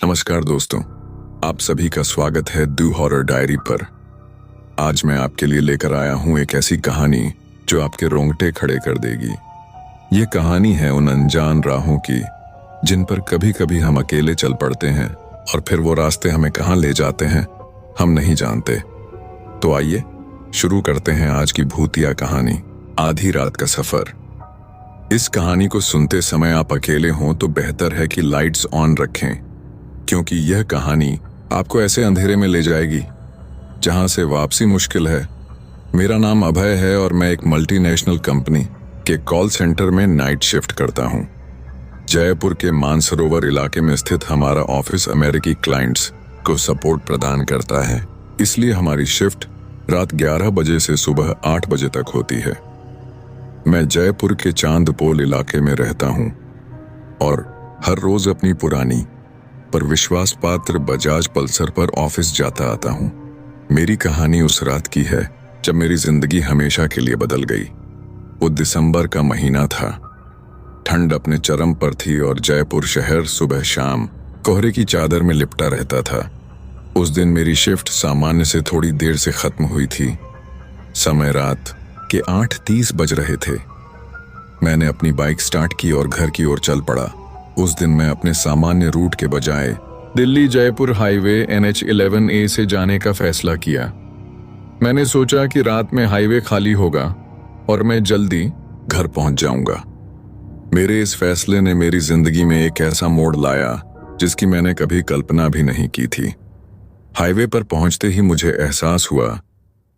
नमस्कार दोस्तों, आप सभी का स्वागत है दू हॉरर डायरी पर। आज मैं आपके लिए लेकर आया हूं एक ऐसी कहानी जो आपके रोंगटे खड़े कर देगी। ये कहानी है उन अनजान राहों की जिन पर कभी कभी हम अकेले चल पड़ते हैं और फिर वो रास्ते हमें कहां ले जाते हैं हम नहीं जानते। तो आइए शुरू करते हैं आज की भूतिया कहानी, आधी रात का सफर। इस कहानी को सुनते समय आप अकेले हों तो बेहतर है कि लाइट्स ऑन रखें, क्योंकि यह कहानी आपको ऐसे अंधेरे में ले जाएगी जहां से वापसी मुश्किल है। मेरा नाम अभय है और मैं एक मल्टीनेशनल कंपनी के कॉल सेंटर में नाइट शिफ्ट करता हूं। जयपुर के मानसरोवर इलाके में स्थित हमारा ऑफिस अमेरिकी क्लाइंट्स को सपोर्ट प्रदान करता है, इसलिए हमारी शिफ्ट रात 11 बजे से सुबह 8 बजे तक होती है। मैं जयपुर के चांदपोल इलाके में रहता हूं और हर रोज अपनी पुरानी पर विश्वास पात्र बजाज पल्सर पर ऑफिस जाता आता हूं। मेरी कहानी उस रात की है जब मेरी जिंदगी हमेशा के लिए बदल गई। वो दिसंबर का महीना था, ठंड अपने चरम पर थी और जयपुर शहर सुबह शाम कोहरे की चादर में लिपटा रहता था। उस दिन मेरी शिफ्ट सामान्य से थोड़ी देर से खत्म हुई थी। समय रात के 8:30 बज रहे थे। मैंने अपनी बाइक स्टार्ट की और घर की ओर चल पड़ा। उस दिन मैं अपने सामान्य रूट के बजाय दिल्ली जयपुर हाईवे NH11A से जाने का फैसला किया। मैंने सोचा कि रात में हाईवे खाली होगा और मैं जल्दी घर पहुंच जाऊंगा। मेरे इस फैसले ने मेरी जिंदगी में एक ऐसा मोड़ लाया जिसकी मैंने कभी कल्पना भी नहीं की थी। हाईवे पर पहुंचते ही मुझे एहसास हुआ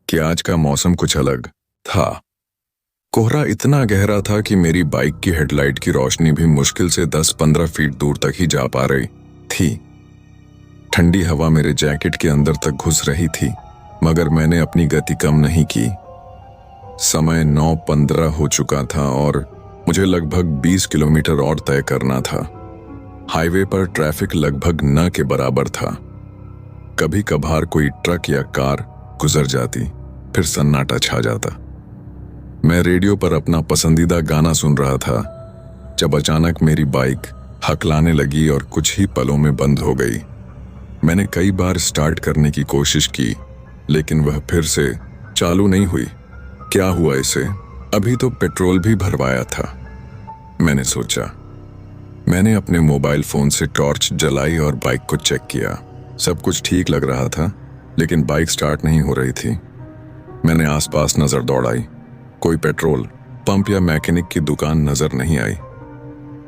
कि आज का मौसम कुछ अलग था। कोहरा इतना गहरा था कि मेरी बाइक की हेडलाइट की रोशनी भी मुश्किल से 10-15 फीट दूर तक ही जा पा रही थी। ठंडी हवा मेरे जैकेट के अंदर तक घुस रही थी, मगर मैंने अपनी गति कम नहीं की। समय 9:15 हो चुका था और मुझे लगभग 20 किलोमीटर और तय करना था। हाईवे पर ट्रैफिक लगभग न के बराबर था। कभी कभार कोई ट्रक या कार गुजर जाती, फिर सन्नाटा छा जाता। मैं रेडियो पर अपना पसंदीदा गाना सुन रहा था जब अचानक मेरी बाइक हकलाने लगी और कुछ ही पलों में बंद हो गई। मैंने कई बार स्टार्ट करने की कोशिश की, लेकिन वह फिर से चालू नहीं हुई। क्या हुआ इसे? अभी तो पेट्रोल भी भरवाया था, मैंने सोचा। मैंने अपने मोबाइल फोन से टॉर्च जलाई और बाइक को चेक किया। सब कुछ ठीक लग रहा था, लेकिन बाइक स्टार्ट नहीं हो रही थी। मैंने आसपास नजर दौड़ाई। कोई पेट्रोल पंप या मैकेनिक की दुकान नजर नहीं आई।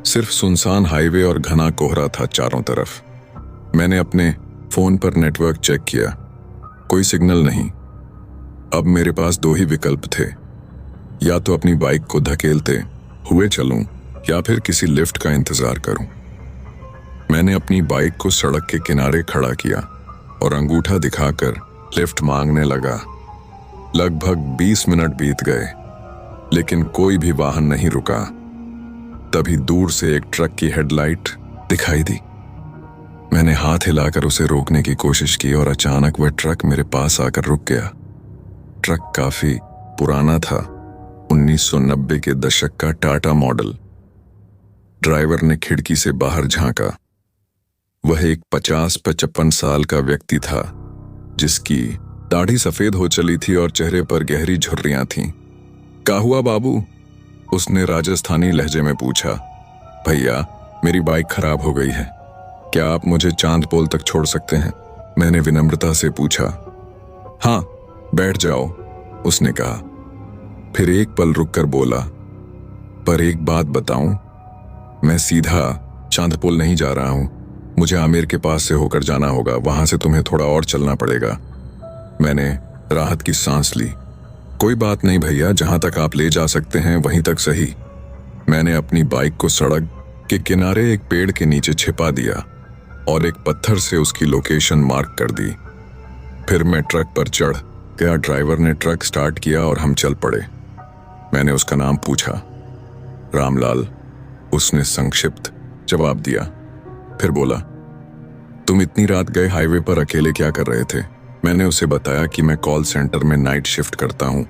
सिर्फ सुनसान हाईवे और घना कोहरा था चारों तरफ। मैंने अपने फोन पर नेटवर्क चेक किया, कोई सिग्नल नहीं। अब मेरे पास दो ही विकल्प थे, या तो अपनी बाइक को धकेलते हुए चलूं या फिर किसी लिफ्ट का इंतजार करूं। मैंने अपनी बाइक को सड़क के किनारे खड़ा किया और अंगूठा दिखाकर लिफ्ट मांगने लगा। लगभग 20 मिनट बीत गए, लेकिन कोई भी वाहन नहीं रुका। तभी दूर से एक ट्रक की हेडलाइट दिखाई दी। मैंने हाथ हिलाकर उसे रोकने की कोशिश की और अचानक वह ट्रक मेरे पास आकर रुक गया। ट्रक काफी पुराना था, 1990 के दशक का टाटा मॉडल। ड्राइवर ने खिड़की से बाहर झांका। वह एक 50-55 साल का व्यक्ति था, जिसकी दाढ़ी सफेद हो चली थी और चेहरे पर गहरी झुर्रियां थीं। क्या हुआ बाबू? उसने राजस्थानी लहजे में पूछा। भैया, मेरी बाइक खराब हो गई है, क्या आप मुझे चांदपोल तक छोड़ सकते हैं? मैंने विनम्रता से पूछा। हाँ, बैठ जाओ, उसने कहा। फिर एक पल रुककर बोला, पर एक बात बताऊं, मैं सीधा चांदपोल नहीं जा रहा हूं। मुझे आमिर के पास से होकर जाना होगा, वहां से तुम्हें थोड़ा और चलना पड़ेगा। मैंने राहत की सांस ली। कोई बात नहीं भैया, जहां तक आप ले जा सकते हैं वहीं तक सही। मैंने अपनी बाइक को सड़क के किनारे एक पेड़ के नीचे छिपा दिया और एक पत्थर से उसकी लोकेशन मार्क कर दी। फिर मैं ट्रक पर चढ़ गया। ड्राइवर ने ट्रक स्टार्ट किया और हम चल पड़े। मैंने उसका नाम पूछा। रामलाल, उसने संक्षिप्त जवाब दिया। फिर बोला, तुम इतनी रात गए हाईवे पर अकेले क्या कर रहे थे? मैंने उसे बताया कि मैं कॉल सेंटर में नाइट शिफ्ट करता हूं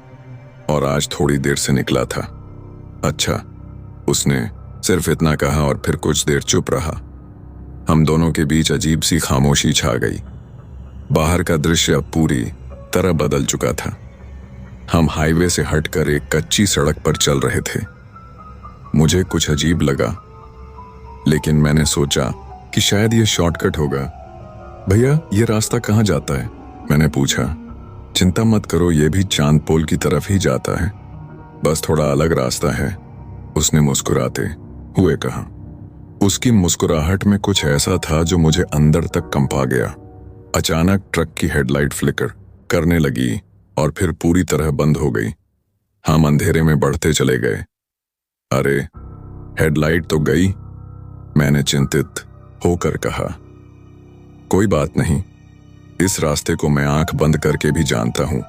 और आज थोड़ी देर से निकला था। अच्छा, उसने सिर्फ इतना कहा और फिर कुछ देर चुप रहा। हम दोनों के बीच अजीब सी खामोशी छा गई। बाहर का दृश्य अब पूरी तरह बदल चुका था। हम हाईवे से हटकर एक कच्ची सड़क पर चल रहे थे। मुझे कुछ अजीब लगा, लेकिन मैंने सोचा कि शायद यह शॉर्टकट होगा। भैया, यह रास्ता कहाँ जाता है? मैंने पूछा। चिंता मत करो, यह भी चांद पोल की तरफ ही जाता है, बस थोड़ा अलग रास्ता है, उसने मुस्कुराते हुए कहा। उसकी मुस्कुराहट में कुछ ऐसा था जो मुझे अंदर तक कंपा गया। अचानक ट्रक की हेडलाइट फ्लिकर करने लगी और फिर पूरी तरह बंद हो गई। हम अंधेरे में बढ़ते चले गए। अरे, हेडलाइट तो गई, मैंने चिंतित होकर कहा। कोई बात नहीं, इस रास्ते को मैं आंख बंद करके भी जानता हूं,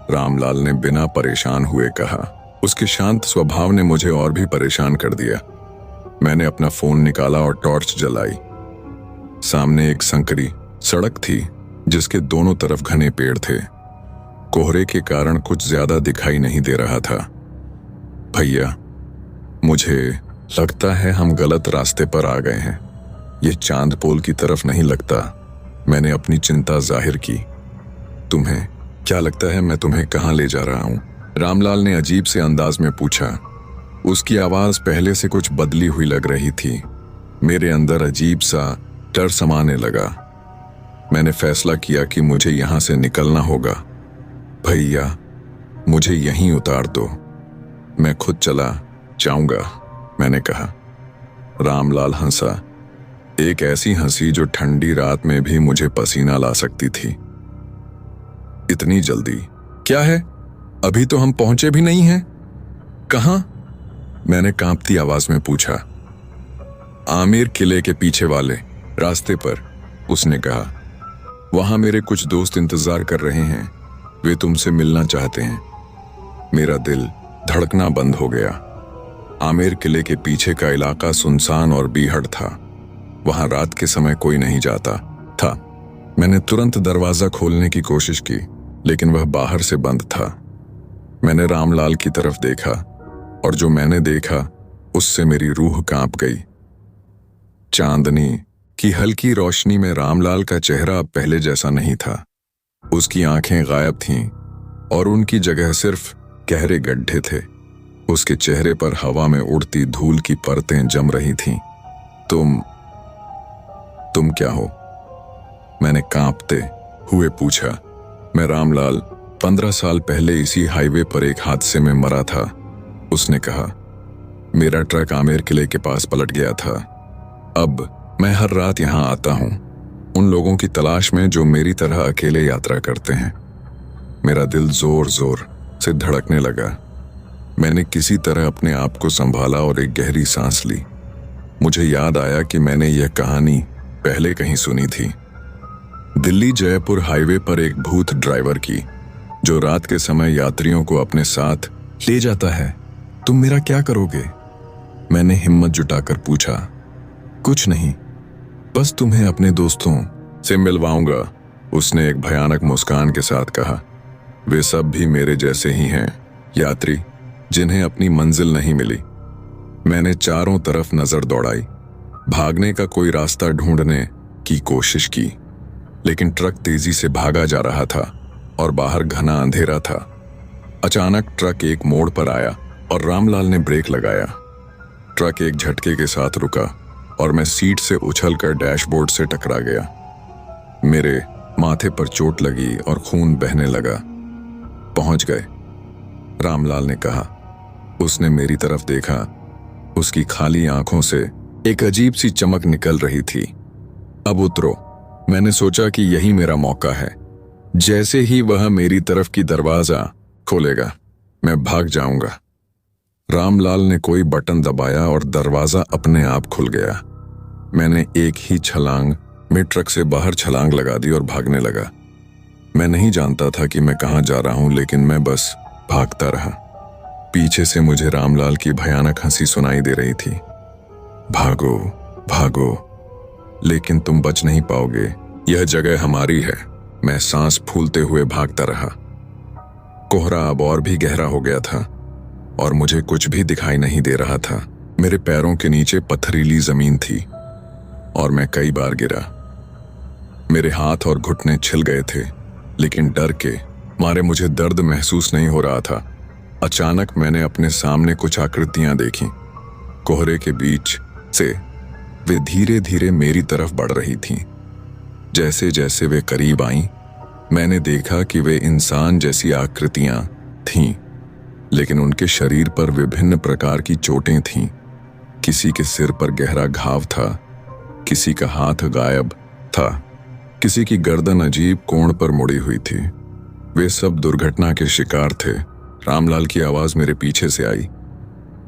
रामलाल ने बिना परेशान हुए कहा। उसके शांत स्वभाव ने मुझे और भी परेशान कर दिया। मैंने अपना फोन निकाला और टॉर्च जलाई। सामने एक संकरी सड़क थी जिसके दोनों तरफ घने पेड़ थे। कोहरे के कारण कुछ ज्यादा दिखाई नहीं दे रहा था। भैया, मुझे लगता है हम गलत रास्ते पर आ गए हैं। ये चांद पोल की तरफ नहीं लगता। मैंने अपनी चिंता जाहिर की। तुम्हें क्या लगता है मैं तुम्हें कहाँ ले जा रहा हूँ? रामलाल ने अजीब से अंदाज में पूछा। उसकी आवाज पहले से कुछ बदली हुई लग रही थी। मेरे अंदर अजीब सा डर समाने लगा। मैंने फैसला किया कि मुझे यहां से निकलना होगा। भैया, मुझे यहीं उतार दो, मैं खुद चला जाऊंगा, मैंने कहा। रामलाल हंसा, एक ऐसी हंसी जो ठंडी रात में भी मुझे पसीना ला सकती थी। इतनी जल्दी? क्या है, अभी तो हम पहुंचे भी नहीं हैं। कहां? मैंने कांपती आवाज में पूछा। आमिर किले के पीछे वाले रास्ते पर, उसने कहा। वहां मेरे कुछ दोस्त इंतजार कर रहे हैं, वे तुमसे मिलना चाहते हैं। मेरा दिल धड़कना बंद हो गया। आमिर किले के पीछे का इलाका सुनसान और बीहड़ था। वहां रात के समय कोई नहीं जाता था। मैंने तुरंत दरवाजा खोलने की कोशिश की, लेकिन वह बाहर से बंद था। मैंने रामलाल की तरफ देखा और जो मैंने देखा उससे मेरी रूह कांप गई। चांदनी की हल्की रोशनी में रामलाल का चेहरा अब पहले जैसा नहीं था। उसकी आंखें गायब थीं और उनकी जगह सिर्फ गहरे गड्ढे थे। उसके चेहरे पर हवा में उड़ती धूल की परतें जम रही थीं। तुम क्या हो? मैंने कांपते हुए पूछा। मैं रामलाल, 15 साल पहले इसी हाईवे पर एक हादसे में मरा था, उसने कहा। मेरा ट्रक आमेर किले के पास पलट गया था। अब मैं हर रात यहां आता हूं, उन लोगों की तलाश में जो मेरी तरह अकेले यात्रा करते हैं। मेरा दिल जोर जोर से धड़कने लगा। मैंने किसी तरह अपने आप को संभाला और एक गहरी सांस ली। मुझे याद आया कि मैंने यह कहानी पहले कहीं सुनी थी। दिल्ली जयपुर हाईवे पर एक भूत ड्राइवर की, जो रात के समय यात्रियों को अपने साथ ले जाता है। तुम मेरा क्या करोगे? मैंने हिम्मत जुटाकर पूछा। कुछ नहीं, बस तुम्हें अपने दोस्तों से मिलवाऊंगा, उसने एक भयानक मुस्कान के साथ कहा। वे सब भी मेरे जैसे ही हैं, यात्री जिन्हें अपनी मंजिल नहीं मिली। मैंने चारों तरफ नजर दौड़ाई, भागने का कोई रास्ता ढूंढने की कोशिश की, लेकिन ट्रक तेजी से भागा जा रहा था और बाहर घना अंधेरा था। अचानक ट्रक एक मोड़ पर आया और रामलाल ने ब्रेक लगाया। ट्रक एक झटके के साथ रुका और मैं सीट से उछलकर डैशबोर्ड से टकरा गया। मेरे माथे पर चोट लगी और खून बहने लगा। पहुंच गए, रामलाल ने कहा। उसने मेरी तरफ देखा। उसकी खाली आंखों से एक अजीब सी चमक निकल रही थी। अब उतरो, मैंने सोचा कि यही मेरा मौका है। जैसे ही वह मेरी तरफ की दरवाजा खोलेगा, मैं भाग जाऊंगा। रामलाल ने कोई बटन दबाया और दरवाजा अपने आप खुल गया। मैंने एक ही छलांग में ट्रक से बाहर छलांग लगा दी और भागने लगा। मैं नहीं जानता था कि मैं कहां जा रहा हूं, लेकिन मैं बस भागता रहा। पीछे से मुझे रामलाल की भयानक हंसी सुनाई दे रही थी। भागो भागो, लेकिन तुम बच नहीं पाओगे, यह जगह हमारी है। मैं सांस फूलते हुए भागता रहा। कोहरा अब और भी गहरा हो गया था और मुझे कुछ भी दिखाई नहीं दे रहा था। मेरे पैरों के नीचे पथरीली जमीन थी। और मैं कई बार गिरा। मेरे हाथ और घुटने छिल गए थे, लेकिन डर के मारे मुझे दर्द महसूस नहीं हो रहा था। अचानक मैंने अपने सामने कुछ आकृतियां देखीं। कोहरे के बीच से वे धीरे धीरे मेरी तरफ बढ़ रही थीं। जैसे जैसे वे करीब आईं, मैंने देखा कि वे इंसान जैसी आकृतियां थीं, लेकिन उनके शरीर पर विभिन्न प्रकार की चोटें थीं। किसी के सिर पर गहरा घाव था, किसी का हाथ गायब था, किसी की गर्दन अजीब कोण पर मुड़ी हुई थी। वे सब दुर्घटना के शिकार थे। रामलाल की आवाज मेरे पीछे से आई।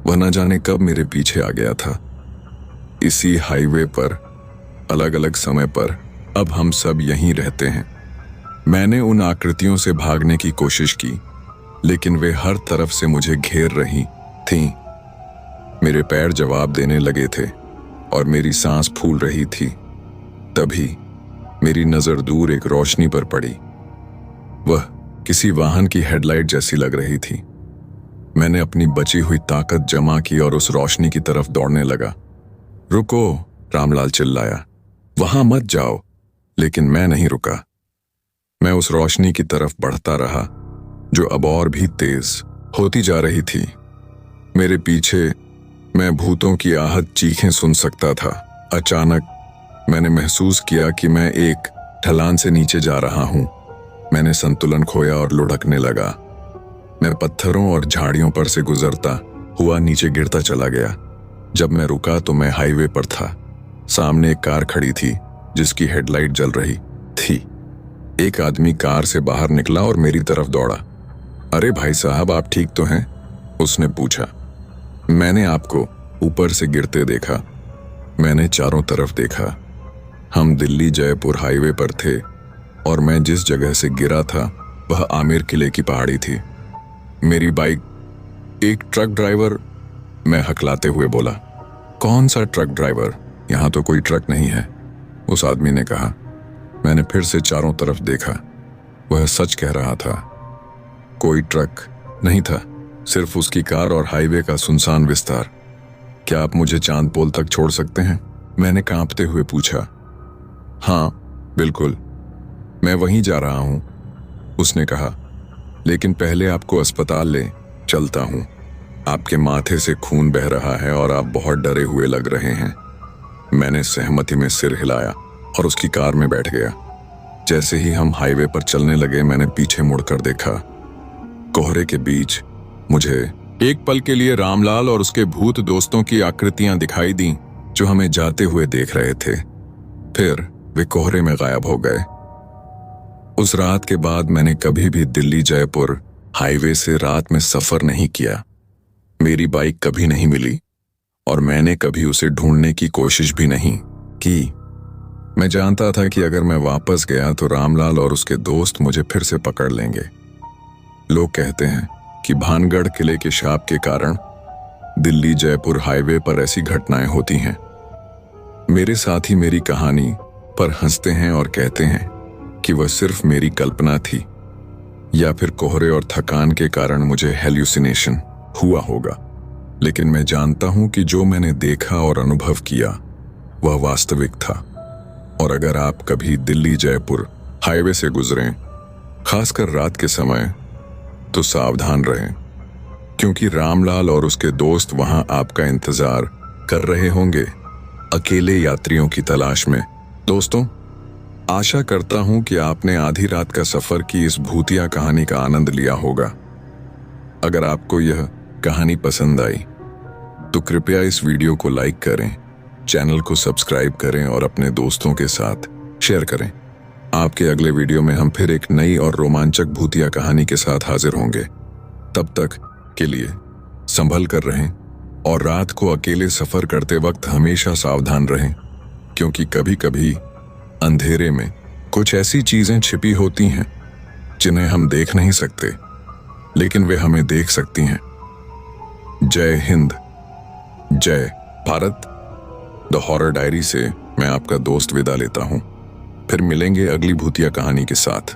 वह न जाने कब मेरे पीछे आ गया था। इसी हाईवे पर, अलग अलग समय पर, अब हम सब यहीं रहते हैं। मैंने उन आकृतियों से भागने की कोशिश की, लेकिन वे हर तरफ से मुझे घेर रही थीं। मेरे पैर जवाब देने लगे थे और मेरी सांस फूल रही थी। तभी मेरी नजर दूर एक रोशनी पर पड़ी। वह किसी वाहन की हेडलाइट जैसी लग रही थी। मैंने अपनी बची हुई ताकत जमा की और उस रोशनी की तरफ दौड़ने लगा। रुको, रामलाल चिल्लाया, वहां मत जाओ। लेकिन मैं नहीं रुका। मैं उस रोशनी की तरफ बढ़ता रहा, जो अब और भी तेज होती जा रही थी। मेरे पीछे मैं भूतों की आहत चीखें सुन सकता था। अचानक मैंने महसूस किया कि मैं एक ढलान से नीचे जा रहा हूं। मैंने संतुलन खोया और लुढ़कने लगा। मैं पत्थरों और झाड़ियों पर से गुजरता हुआ नीचे गिरता चला गया। जब मैं रुका तो मैं हाईवे पर था। सामने एक कार खड़ी थी, जिसकी हेडलाइट जल रही थी। एक आदमी कार से बाहर निकला और मेरी तरफ दौड़ा। अरे भाई साहब, आप ठीक तो हैं? उसने पूछा। मैंने आपको ऊपर से गिरते देखा। मैंने चारों तरफ देखा। हम दिल्ली जयपुर हाईवे पर थे और मैं जिस जगह से गिरा था वह आमिर किले की पहाड़ी थी। मेरी बाइक एक ट्रक ड्राइवर, मैं हकलाते हुए बोला। कौन सा ट्रक ड्राइवर? यहां तो कोई ट्रक नहीं है, उस आदमी ने कहा। मैंने फिर से चारों तरफ देखा। वह सच कह रहा था। कोई ट्रक नहीं था, सिर्फ उसकी कार और हाईवे का सुनसान विस्तार। क्या आप मुझे चांदपोल तक छोड़ सकते हैं? मैंने कांपते हुए पूछा। हाँ बिल्कुल, मैं वहीं जा रहा हूं, उसने कहा। लेकिन पहले आपको अस्पताल ले चलता हूं। आपके माथे से खून बह रहा है और आप बहुत डरे हुए लग रहे हैं। मैंने सहमति में सिर हिलाया और उसकी कार में बैठ गया। जैसे ही हम हाईवे पर चलने लगे, मैंने पीछे मुड़कर देखा। कोहरे के बीच मुझे एक पल के लिए रामलाल और उसके भूत दोस्तों की आकृतियां दिखाई दी, जो हमें जाते हुए देख रहे थे। फिर वे कोहरे में गायब हो गए। उस रात के बाद मैंने कभी भी दिल्ली जयपुर हाईवे से रात में सफर नहीं किया। मेरी बाइक कभी नहीं मिली और मैंने कभी उसे ढूंढने की कोशिश भी नहीं की। मैं जानता था कि अगर मैं वापस गया तो रामलाल और उसके दोस्त मुझे फिर से पकड़ लेंगे। लोग कहते हैं कि भानगढ़ किले के शाप के कारण दिल्ली जयपुर हाईवे पर ऐसी घटनाएं होती हैं। मेरे साथी मेरी कहानी पर हंसते हैं और कहते हैं कि वह सिर्फ मेरी कल्पना थी, या फिर कोहरे और थकान के कारण मुझे हेल्यूसिनेशन हुआ होगा। लेकिन मैं जानता हूं कि जो मैंने देखा और अनुभव किया वह वास्तविक था। और अगर आप कभी दिल्ली जयपुर हाईवे से गुजरें, खासकर रात के समय, तो सावधान रहें, क्योंकि रामलाल और उसके दोस्त वहां आपका इंतजार कर रहे होंगे, अकेले यात्रियों की तलाश में। दोस्तों, आशा करता हूं कि आपने आधी रात का सफर की इस भूतिया कहानी का आनंद लिया होगा। अगर आपको यह कहानी पसंद आई तो कृपया इस वीडियो को लाइक करें, चैनल को सब्सक्राइब करें और अपने दोस्तों के साथ शेयर करें। आपके अगले वीडियो में हम फिर एक नई और रोमांचक भूतिया कहानी के साथ हाजिर होंगे। तब तक के लिए संभल कर रहें और रात को अकेले सफर करते वक्त हमेशा सावधान रहें, क्योंकि कभी कभी अंधेरे में कुछ ऐसी चीजें छिपी होती हैं जिन्हें हम देख नहीं सकते, लेकिन वे हमें देख सकती हैं। जय हिंद, जय भारत। द हॉरर डायरी से मैं आपका दोस्त विदा लेता हूं। फिर मिलेंगे अगली भूतिया कहानी के साथ।